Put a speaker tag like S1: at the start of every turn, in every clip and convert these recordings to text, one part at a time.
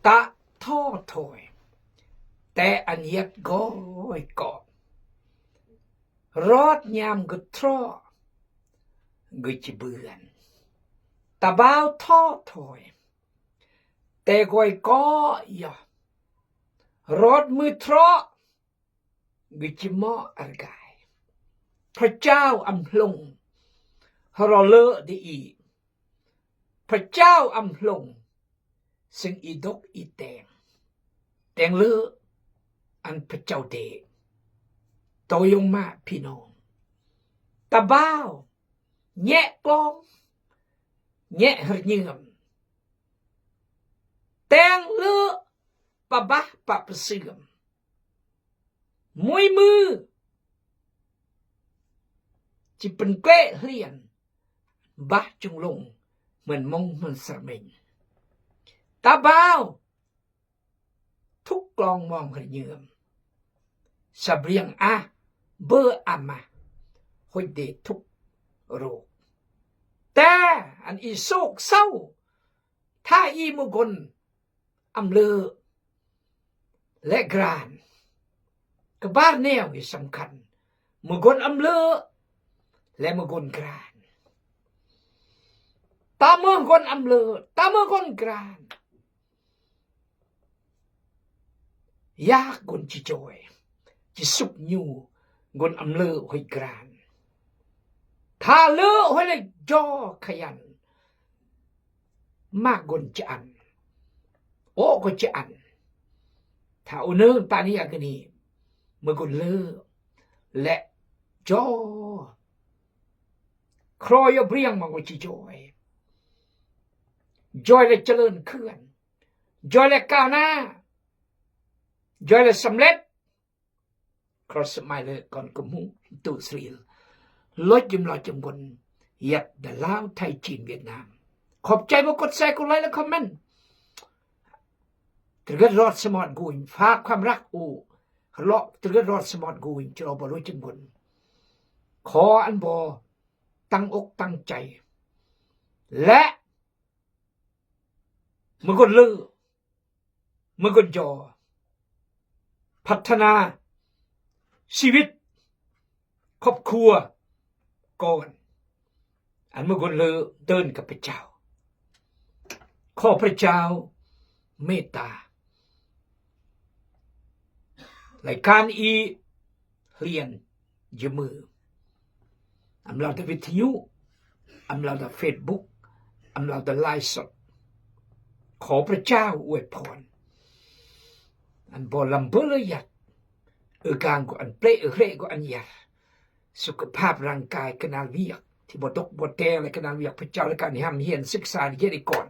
S1: ตะท่อถอยแต่อันยัดก้อยกอบรอดยามกึทรอกึจิเบือนตะบ่าวท่อถอยแต่ก้อยก้อยรอดมือทรอกึจิมออากายพระเจ้าอำพลงรอเลอดีพระเจ้าอำพลงซึ่งอีดกอีแตงเลืออันพระเจ้าเดโตยงมาพี่น้องตะบ้าวแยะกลองแยะหยืมแตงเลือปะบะปะประเสื่อมมวยมือจิเป็นเกล้เลียนบะจงลงเหมือนมงเหมือนสมิงตาบ้าวทุกกลองมองหยืมสเบียงอาเบอร์อามาหอยเดทุกโรคแต่อันอีโศกเศร้าถ้าอีมุกลอำเลอและกรานกับบ้านแนวที่สำคัญมุกลอำเลอและมุกลกรานตาเมืองคนอำเลอตาเมืองคนกรานยากกนจิจอยจิสุกยูกนอำเลอหอยกรานถ้าเลอหอยเลยจอขยันมากกนจะอันโอ้ก็จะอันถ้าอุเนตานี้อันนี้เมื่อกนเลอและจอครอยเบรียงมันก็จิจอยจอยเลยเจริญขึ้นจอยเลยก้าวหน้าจอยเลยสำเร็จครอสมัยเลยก่อนกุมุตุสรีลดยิ้มลอยจมบนยัดเดลาวไทยจีนเวียดนามขอบใจมากดแชร์กดไลค์และคอมเมนต์ถึงรอดสมอดกุยฝากความรักอูเลาะถึงรอดสมอดกุยจะเราบรรลุจมบนขออันบอตั้งอกตั้งใจและเมื่อคนลือเมื่อคนจอพัฒนาชีวิตครอบครัวก่อนอันเมื่อคนลือเดินกับพระเจ้าขอพระเจ้าเมตตารายการอีเรียนยมืออำลาแต่วิทยุอำลาแต่เฟซบุ๊กอำลาแต่ไลฟ์สดขอพระเจ้าอวยพรอันบอลำเบลยัดกางก็อันเปรย์เรก็อันยัดสุขภาพร่างกายขนาดเวียกที่บตกบแดงอะไรขนาดเวียกพระเจ้าและการห้ามเฮียนศึกษาเยอะดีก่อน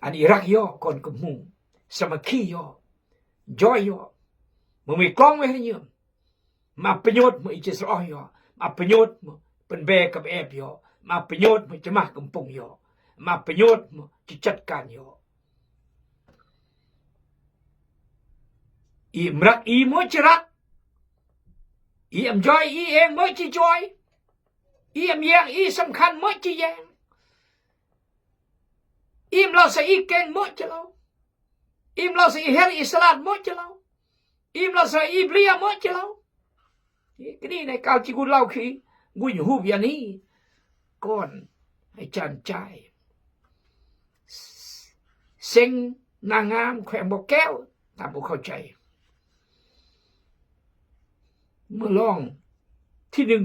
S1: อันนี้รักย่อก่อนกับมุงสมัคคีย่อจอยย่อมึงมีกล้องไว้ให้เยอะมาประโยชน์มึงอีเจสอ้อยย่อมาประโยชน์มึงเป็นแบกกับแอบย่อมาประโยชน์มึงจะมากกับปงย่อมาประโยชน์มึงจะจัดการย่ออีมรักอีมั่วจะรักอีมจอยอีเองมั่วจะจอยอีมแยงอีสำคัญมั่วจะแยงอีมเราใส่อีเก่งมั่วจะเราอีมเราใส่อีเฮลอิสลามมั่วจะเราอีมเราใส่อีเบลียมั่วจะเราก็นี่ในการที่กูเล่าคือกูอยู่หูอย่างนี้ก่อนให้จันใจเซ็งนางงามแขวงบอกแก้วตามผมเข้าใจเมื่อลองที่หนึ่ง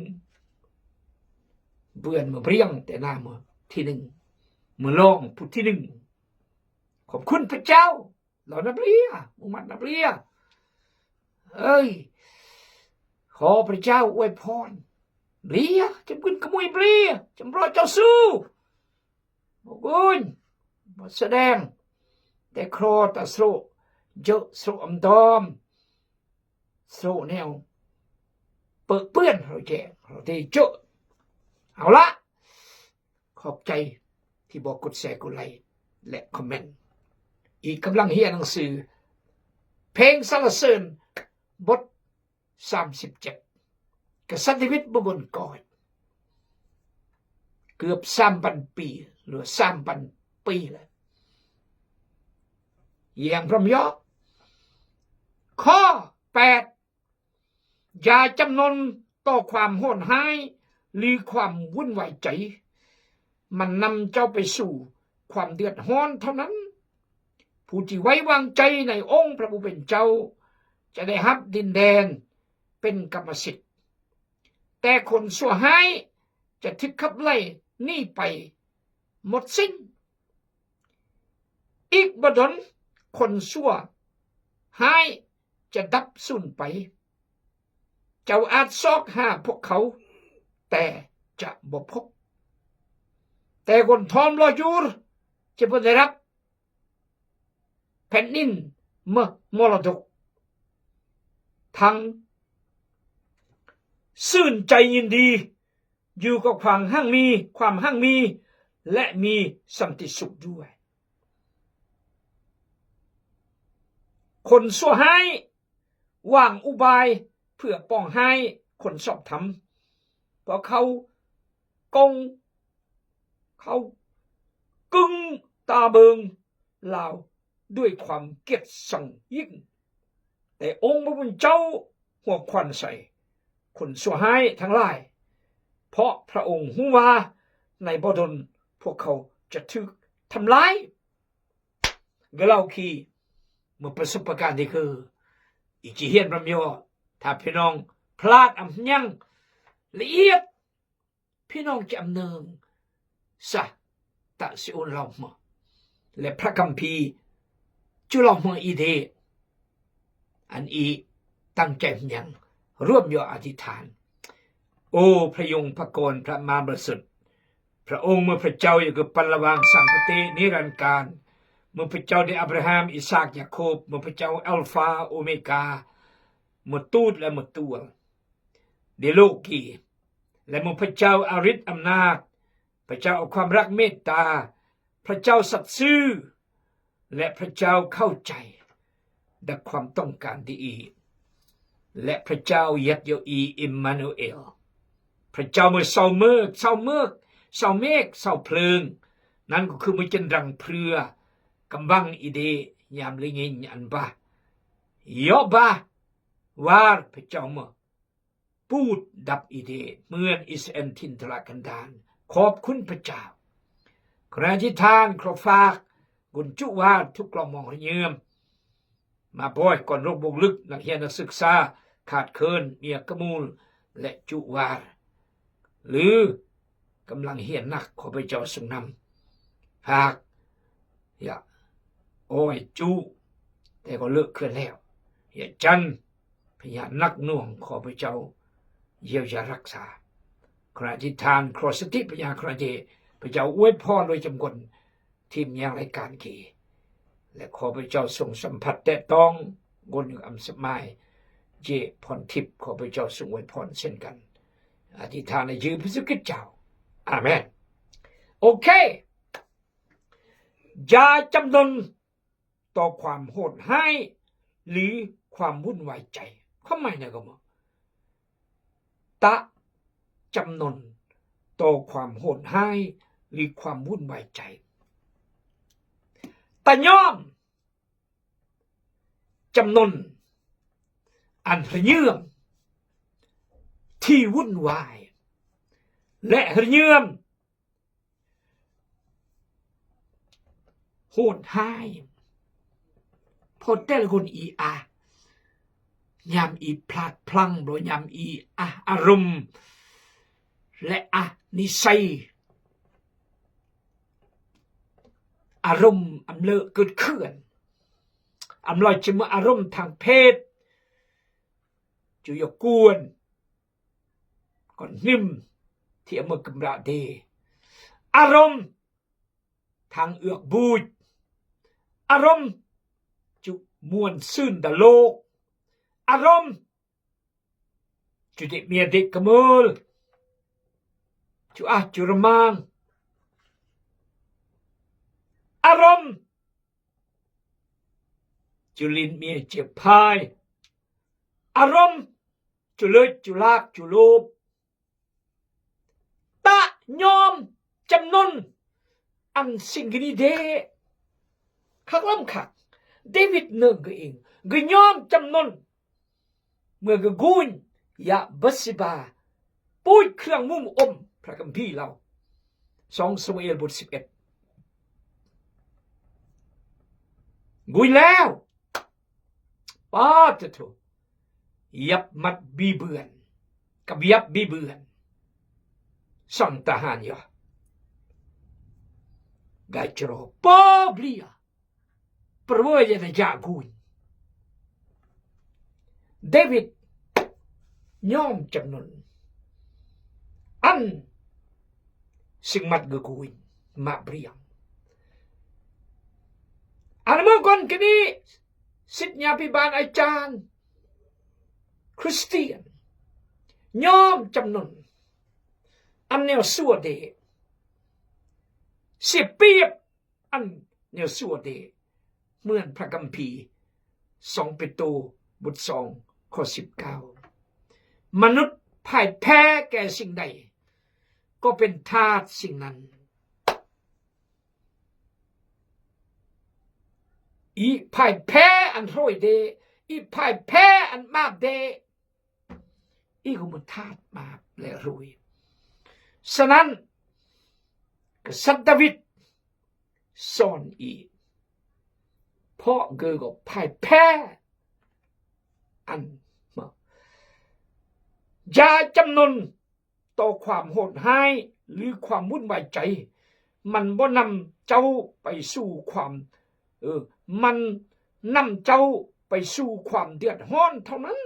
S1: เบื่อมาเปรี้ยงแต่หน้ามือที่หนึ่งเมื่อลองพูดที่หนึ่งขอบคุณพระเจ้าเรานับเลียมุฮัมมัดนับเลียเอ้ยขอพระเจ้าอวยพรเลียจำคุณขโมยเลียจำรอเจ้าสู้บอกคุณมาแสดงแต่ครอตะโสเยอะโสอมตอมโสแนวเปิดเปื้อนเราแจกเราได้เจอเอาละขอบใจที่บอกกดแชร์กดไลค์และคอมเมนต์อีกกำลังเฮียนหนังสือเพลงสรรเสริญบท37กษัตริย์วิทย์บนกอยเกือบ3,000 ปีหรือ3,000 ปีแล้ว อย่างพร้อมยอกข้อ 8อย่าจำนนต่อความโหดร้ายหรือความวุ่นวายใจมันนำเจ้าไปสู่ความเดือดร้อนเท่านั้นผู้ที่ไว้วางใจในองค์พระผู้เป็นเจ้าจะได้รับดินแดนเป็นกรรมสิทธิ์แต่คนชั่วร้ายจะถูกขับไล่หนีไปหมดสิ้นอีกบ่ดนคนชั่วร้ายจะดับสูญไปเจ้าอาจซอกหาพวกเขาแต่จะบ่พบแต่คนทอมรอยูรจะบ่ได้รับแผ่นดินมรดกทั้งซื่นใจยินดีอยู่กับความหั่งมีและมีสันติสุขด้วยคนชั่วร้ายวางอุบายเพื่อป้องให้คนชอบธรรมเพราะเขากึ่งตาเบิงลาวด้วยความเกลียดชังยิ่งแต่องค์พระผู้เป็นเจ้าหัวควันใส่คนชั่วร้ายทั้งหลายเพราะพระองค์รู้ว่าในบ่ดลพวกเขาจะถูกทำลายก็เล่าคีเมื่อประสบการณ์ที่คืออีกที่เฮียนพระมิวถ้าพี่น้องพลาดอำยังละเอียดพี่น้องจะอำเนิงซะตะสิอุนเรามาและพระคัมภีร์จุลมาอีเดอันอีตั้งใจยังร่วมยออธิษฐานโอ้พระยงพระกรพระมาบริสุทธิ์พระองค์เมื่อพระเจ้าอยู่กับปัลลวางสังคตินิรันดร์การเมื่อพระเจ้าได้อับราฮัมอิสากยาโคบเมื่อพระเจ้าอัลฟาโอเมกาเมื่อตูดและเมื่อตัวเดโลกีและเมื่อพระเจ้าอาริษอำนาจพระเจ้าเอาความรักเมตตาพระเจ้าสัตย์ซื่อและพระเจ้าเข้าใจดักความต้องการดีและพระเจ้ายัดโยอีอิมมานูเอลพระเจ้าเมื่อเศร้าเมฆเศร้าเเพลิงนั่นก็คือมือจันรังเพลือกำบังอีเดยามลิงินอันบายอบาวาร์พระเจ้าเมื่อพูดดับอีเดเหมือนอิสเอ็นทินทลากันดานขอบคุณพระเจ้าขณะที่ทานครบฝากกุญจุวาทุกกลองมองเยืมมาบ่อยก่อนโรคบกลึกนักเรียนนักศึกษาขาดเคินเมียกมูลและจุวาหรือกำลังเฮียนนักขอพระเจ้าทรงนำหากอย่าโอ้ยจุแต่ก็เลิกเคลื่อนแล้วอย่าจันพยานนักหน่วงขอพระเจ้าเยียวยารักษาขณะที่ทานครอสติพยาคราเจพระเจ้าอวยพรโดยจำกนทีมยังรายการกีและขอพระเจ้าทรงสัมผัสแต่ต้องกนอัมสมัยเจพรทิพย์ขอพระเจ้าทรงอวยพรเช่นกันอธิษฐานในชื่อพระสุกิจเจ้าอาเมนโอเคอย่าจำนนต่อความโหดร้ายหรือความวุ่นวายใจข้อหมายนะก็มตะจำนนต่อความโหดร้ายหรือความวุ่นวายใจแต่ย่อมจำนนอันระเยื่อมที่วุ่นวายและระเยื่อมโหดร้ายพอแต่ละคนอีอายามอีพลาดพลั้งโดยยามอีอารมณ์และนิสัยอารมณ์อำเลอะเกิดขึ้นอำลอยจะมาอารมณ์ทางเพศจุยกวนก่อนนิ่มที่เอามากำราเดอารมณ์ทางเอือกบูดอารมณ์จุมวนซื่นดะโลกอารมณ์จุเด็กเมียเด็กกระมือจุระมังอารมณ์จุลินเมียเจ็บพายอารมณ์จุเลิศจุลากจุโลบตะยอมจำนนอันสิ่งนี้เดขักล้ำขัก เดวิดเนื่องก็เองก็ยอมจำนนเมื่อก็กุนยาบัสบาปุ้ยเครื่องมุ่งพระคัมภีร์เรา2 ซามูเอลบท 11กุยแล้วป้าจะถูกยับมัดบีเบือนกับยับบีเบือนสังทหารยะกายจรปอบลียปรวยจะจากุยเดวิดยอมจำนนอันสิงมัดกกุยมาเปรียงอันเมื่อก่อนกันนี้สิทธิพิบาลอาจารย์คริสเตียนยอมจำนนอันแนวสัวเดเสียเปรียบอันแนวสัวเดเหมือนพระคัมภีร์2 เปโตรบท 2 ข้อ 19มนุษย์พ่ายแพ้แก่สิ่งใดก็เป็นทาสสิ่งนั้นอีพ่ายแพ้อันร้อยเดอีพ่ายแพ้อันมาบเดอีก็มันทาสมาบและรวยฉะนั้นกษัตริย์ดาวิดสอนอีกเพราะเกอก็พ่ายแพ้อันมาอย่าจำนนต่อความโหดร้ายหรือความวุ่นวายใจมันบ่นำเจ้าไปสู่ความมันนำเจ้าไปสู่ความเดือดร้อนเท่านั้น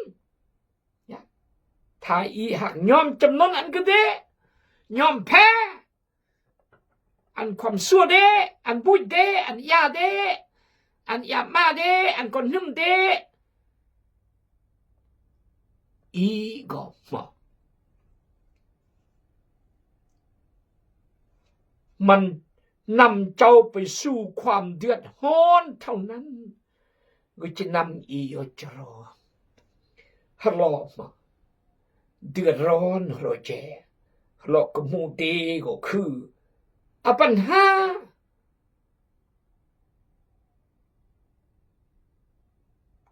S1: ถ้าอีหักยอมจำนนอันก็เดยอมแพ้อันความชั่วเดอันบุญเดอันยาเดอันยามาเดอันคนหึ่มเดอีก็มามันนำเจ้าไปสู่ความเดือดร้อนเท่านั้นก็จะนำอีอจรอฮรอมาเดือดร้อนรอแจรอกับมูเดก็คือปัญหา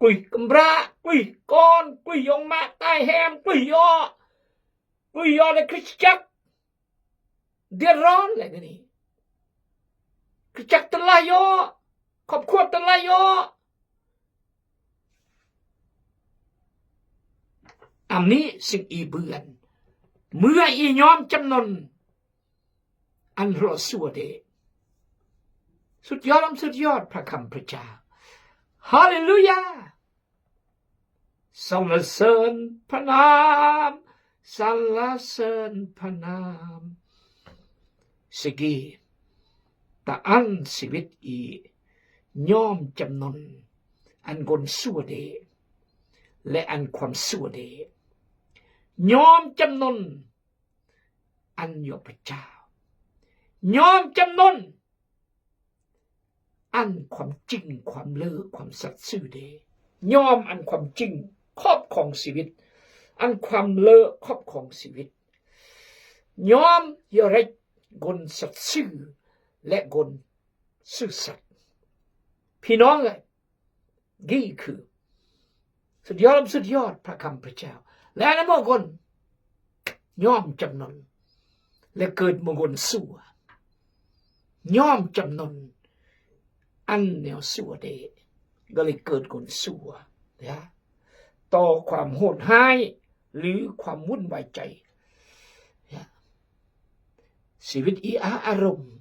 S1: กุยกำรากุยก้อนกุยยองมาใต้แฮมกุยยอในคริสตจักรเดือดร้อนอะไรกันนี่คริสตจักรตะลายยอครอบครัวตะลายยออันนี้สิ่งอีเบือนเมื่ออียอมจำนนอันรอสัวเดสุดยอดพระคำพระเจ้าฮาเลลูยาสรรเสริญพระนามสรรเสริญพระนามสกีแต่อันชีวิตอียอมจำนนอันกนสัวเดและอันความสัวเดยอมจำนนอันยอพระเจ้ายอมจำนนอันความจริงความเลิศความสัตย์ซื่อเดยอมอันความจริงครอบครองชีวิตอันความเลิศครอบครองชีวิตยอมยอไรกนสัตย์ซื่อและกนซื่อสัตย์พี่น้องเลยนี่คือสุดยอดพระคำพระเจ้าและนั้นเมื่อคนยอมจำนนและเกิดมงคลสัวยอมจำนนอันแนวสัวเดก็เลยเกิดคนสัวนะต่อความโหดร้ายหรือความวุ่นวายใจชีวิตอารมณ์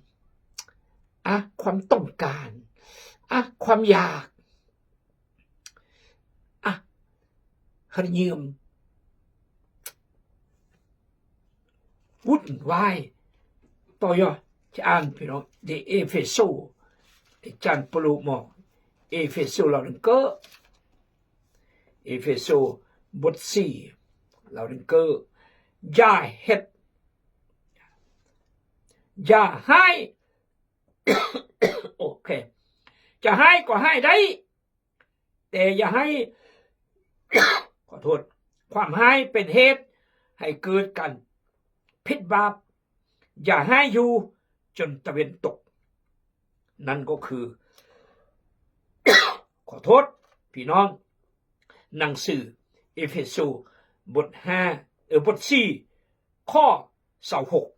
S1: ความต้องการความอยากหันยืมวุ่นวายต่อยอดจะอ่านพี่น้องในเอเฟโซอาจารย์ปลูกบอกเอเฟโซเราดึงเกอเอเฟโซบท4เราดึงเกออย่าเฮ็ดอย่าให้ โอเคจะให้ก็ให้ได้แต่อย่าให้ ขอโทษความให้เป็นเหตุให้เกิดกันผิดบาปอย่าให้อยู่จนตะเวนตกนั่นก็คือ โทษพี่น้องหนังสือเอเฟโซบทบท4ข้อ26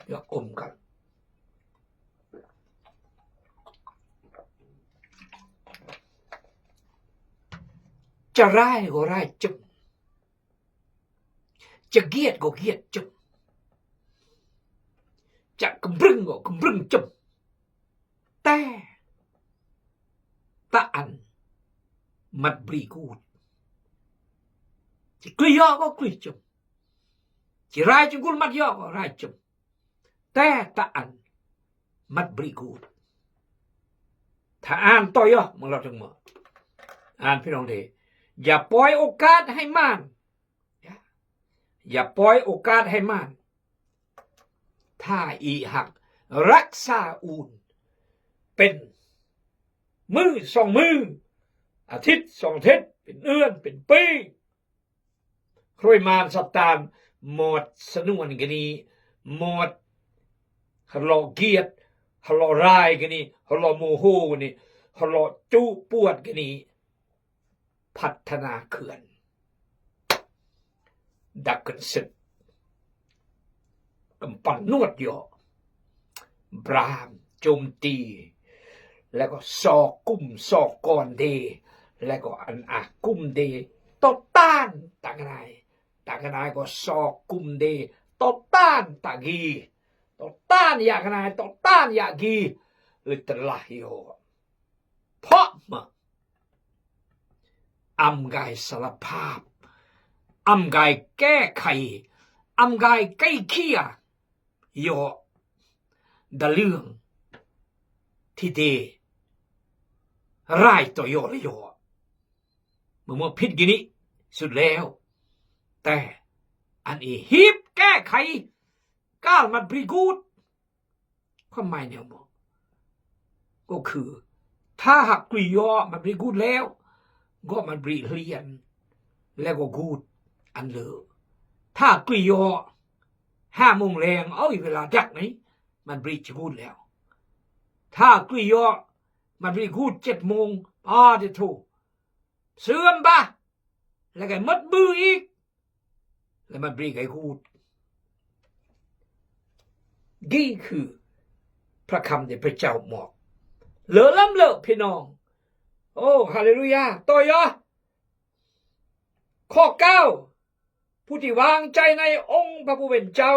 S1: เดี๋ยวอมกันจะร้ายก็ร้ายจุงจะเกียดก็เกียดจุงจะกำรึงก็กำรึงจุงแต่ตาอันมัดบรีกูดจะกลียอก็กลีจุงจะร้ายจุงกุลมัดยอก็ร้ายจุงแต่ตาอันมัดบรีกูดถ้าอ่านต่อยอมึงเราถึงหมดอ่านพี่น้องดีอย่าปล่อยโอกาสให้มันอย่าปล่อยโอกาสให้มันถ้าอีหักรักษาอูนเป็นมือสองมืออาทิตย์สองอาทิตย์เป็นเดือนเป็นปีครวยมารสตานหมดสนวนกันนี้หมดฮัลโหลเกียรติฮัลโหลรายกันนี้ฮัลโหลโมโหกันนี้ฮัลโหลจูปวดกันนี้พัฒนาเขื่อนดักกันสึกกำปั้นนวดย่อบรามโจมตีแล้วก็ซอกกุ้มซอกก่อนเดแล้วก็อันอากุ้มเดต่อต้านต่างนายก็ซอกกุ้มเดต่อต้านตากีต่อต้านอยากนายต่อต้านอยากกีเลยตลาดโยเพราะมาอำกายสารภาพอำกายแก้ไขอำกายใกล้เคียโยดะเรื่องที่เดร้ายต่อโยเลยโยเมื่อพิษกินี้สุดแล้วแต่อันนี้ฮีบแก้ไขก้าวมันบริกูดความหมายเนี่ยบอกก็คือถ้าหากกุยยอมันบริกูดแล้วก็มันบริเลียนแล้วก็กูดอันเลอถ้ากุยยอ5 โมงแรงเอาเวลาดักไหนมันบริจะกูดแล้วถ้ากุยยอมันบริกูด7 โมงจะถูกเสื่อมปะแล้วก็มัดมืออีกแล้วมันบริไก่กูดนี่คือพระคำที่พระเจ้าบอกเหลือล้ำเลอะพี่น้องโอ้ฮาเลลูยาต่อยอข้อ9ผู้ที่วางใจในองค์พระผู้เป็นเจ้า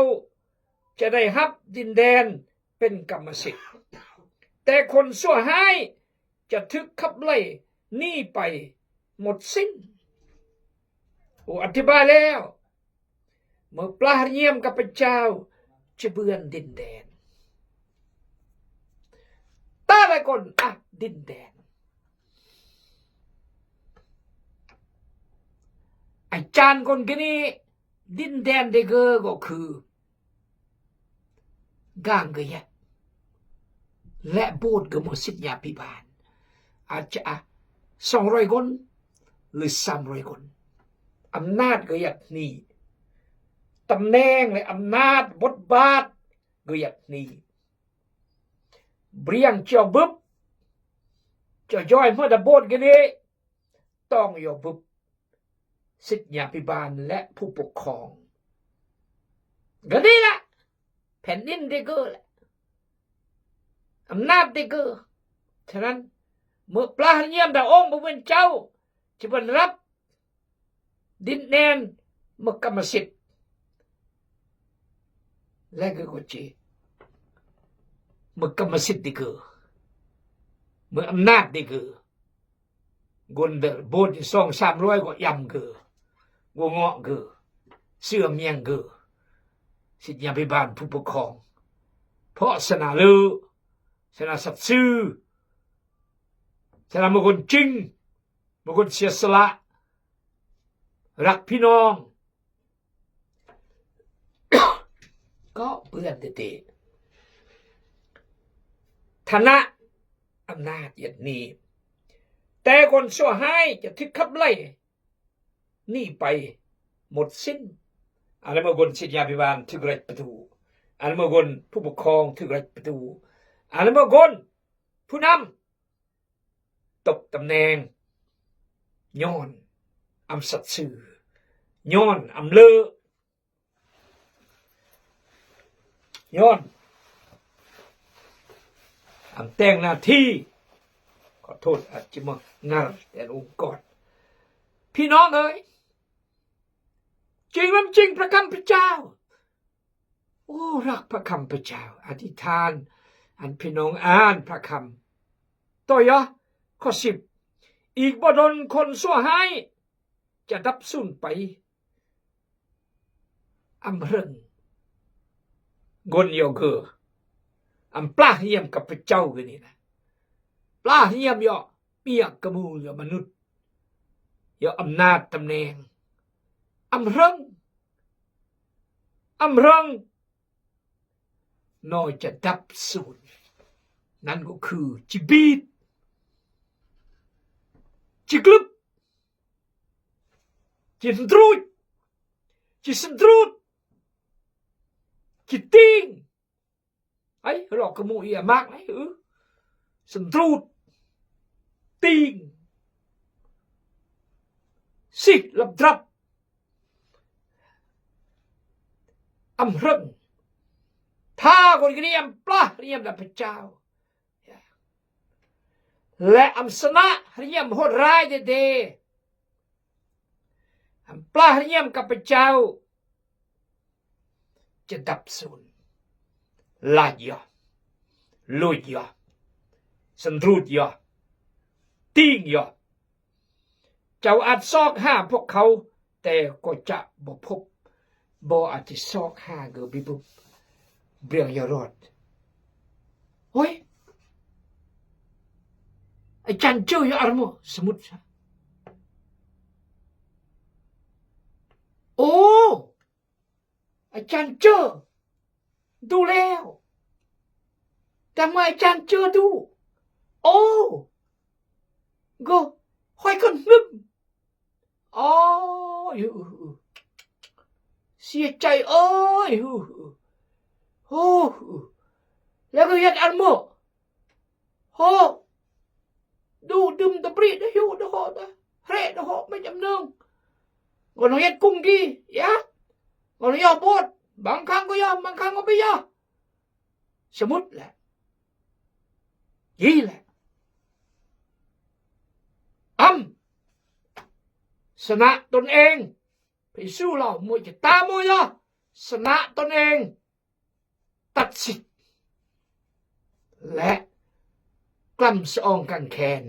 S1: จะได้รับดินแดนเป็นกรรมสิทธิ์แต่คนชั่วร้ายจะถึกขับไล่หนีไปหมดสิ้นโอ้อธิบายแล้วเมื่อปลาเยี่ยมกับพระเจ้าจะเบือนดินแดนตาอะไรก่อนดินแดนไอ้จานคนกันนี้ดินแดนเด็กก็คือกางกะยะและโบสถ์ก็มสิทยาพิบาลอาจจะ200 คนหรือ300 คนอำนาจก็อยากนี่ตำแหน่งและอำนาจบทบาทก็อยากนี่เบรียงเจ้าบึบเจ้าย่อยเมื่อโบสถ์กันนี้ต้องยอบึบสิทยาพิบาลและผู้ปกครองก็นี่แหละแผ่นดินเด็กแหละอำนาจเด็กฉะนั้นเมื่อปลาเยี่ยมแต่องค์พระผู้เป็นเจ้าจะเป็นรับดินแดนเมื่อกรรมสิทธิ์และก็จีเมื่อกรรมสิทธิ์เด็กเมื่ออำนาจเด็กกนเดอโบสถ์200-300ก็ยำก็เงาะเสื่อมเมียงสิทธิพิบาลผู้ปกครองเพราะศาสนาลือศาสนาสัตย์ซื่อศาสนาบางคนจริงบางคนเสียสละรักพี่น้องก็เพื่อนเตะฐานะอำนาจอย่างนี้แต่คนชั่วร้ายจะทึกขับไล่นี่ไปหมดสิ้นอันนั้นเมื่อคนสิทธิพิบาลทึกไล่ประตูอันนั้นเมื่อคนผู้ปกครองทึกไล่ประตูอันนั้นเมื่อคนผู้น ตกตำแหน่งย้อนอำสัตย์ซื่อย้อนอำเลอย้อนอำแต่งหน้าที่ขอโทษอาจจะมางาแต่องค์กรพี่น้องเอ้ยจริงมันจริงพระคำพระเจ้าโอ้รักพระคำพระเจ้าอธิษฐานอันพี่น้องอ่านพระคำต่อยะข้อ10อีกบ่ดลคนชั่วหายจะดับสูญไปอำเริงกนโยเกออำปลาเหียมกับพระเจ้ากันนี่นะปลาเหียมยอเปียกกระมูยอมนุษย์ยออำนาจตำแหน่งอำเริงน้อยจะดับสูญนั่นก็คือจิบีดจิกลุบจิสตรูดจิติงไอ้หลอกกระมูอีมากไหมสันตรูดติงสิลับดับอำเริงถ้าคนเรียมปลาเรียมดับพระเจ้าและอำสนะเรียมโหดร้ายเดอำปลาเรียมกับพระเจ้าจะดับสูญลายยอลุยยอสันรูดยอติงยอเจ้าอาจซอกหาพวกเขาแต่ก็จะบ่พบบ่อาจจะซอกหาเกบิบุเบียงยอรอดโอ้ยไอ้จันเจ้าอยู่อารมณ์สมุทรโอ้อาจารย์เจอดูแล้วแต่เมื่ออาจารย์เจอดูโอ้ก็ค่อยคนนึกอ๋อเสียใจโอ้ยโอ้แล้วก็ยัดอันโมโอ้ดูดึมตะปรีดอยู่ดอกนะเร่ดอกไม่จำเนืองก็น้อยยัดกุ้งกี้ยะก็น้อยยอปวดบางครั้งก็ยอมบางครั้งก็ไม่ยอมสมมุติแหละยี่แหละชนะตนเองไปสู้เรามวยจะตามวยอ่ะชนะตนเองตัดสิทธิ์และกล้ำสองกันแคน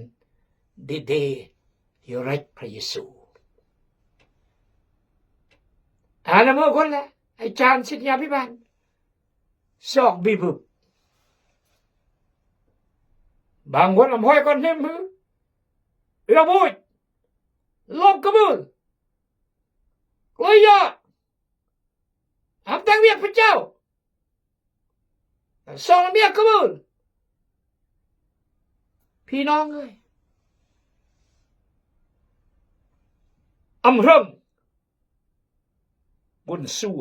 S1: เดยรักพระเยซูอ่านเมื่อคนละอาจารย์สิทธยาพิบาลสองบีบุบบางคนลำห้อยก่อนเนมือระบุยลบกระมือกลอยยอดทำแต่งเวียกพระเจ้าสองเมียกระมือพี่น้องเอ้ยอำเริงบุญสู้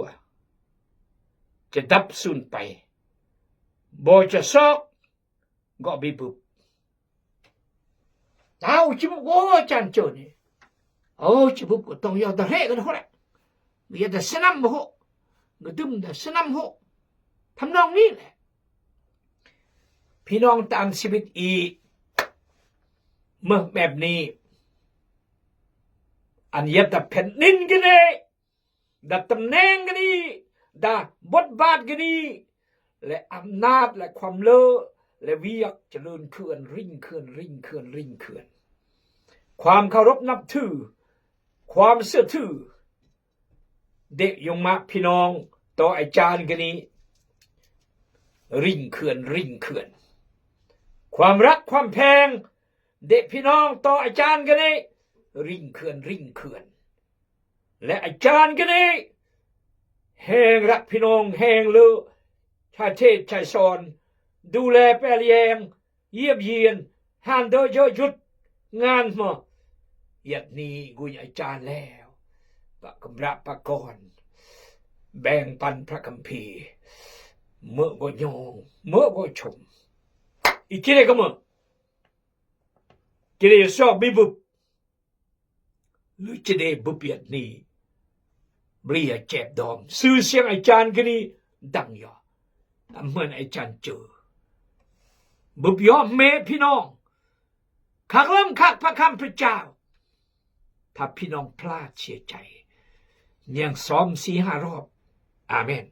S1: จะดับสูญไปบ่จะซอกก็บีบุบเอาจิบุบโอ้จันเจอนี่โอ้จิบุบก็ต้องยอดเร่กันหัวแหละมีแต่สนามหัวก็ดึมแต่สนามหัวทำนองนี้แหละพี่น้องตามชีวิตอีเมื่อแบบนี้อันยัดแผ่นดินกันเลยดัดตำแหน่งกันนี่ดัดบทบาทกันนี่และอำนาจและความเลอและวิยกเจริญเคลื่อนริ่งเคลื่อนความเคารพนับถือความเสื่อถือเด็กยงมาพี่น้องต่ออาจารย์กันนี้ริ่งเคลื่อนความรักความแพงเด็กพี่น้องต่ออาจารย์กันนี้ริ่งเคลื่อนและอาจารย์กันนี้แห่งรักพี่น้องแห่งลือชาเทศชายสอนดูแลแปรเลียงเยี่ยมเยียนหานโดยหยุดงานมาอย่างนี้กุยอาจารย์แล้วปะกำระปะกรแบ่งปันพระคัมภีร์เมื่อก็ยองเมื่อก็ชมอีกทีเลยก็เมื่อ จะได้สอบไม่บุบหรือจะได้บุบเบียดนี่เรียเจ็บดอมซื้อเสียงอาจารย์กันนี่ดังยอเหมือนอาจารย์เจอบุบยอมเมพี่น้องขักเริ่มขักพระคำพระเจ้าถ้าพี่น้องพลาดเสียใจยังซ้อม4-5 รอบอาเมน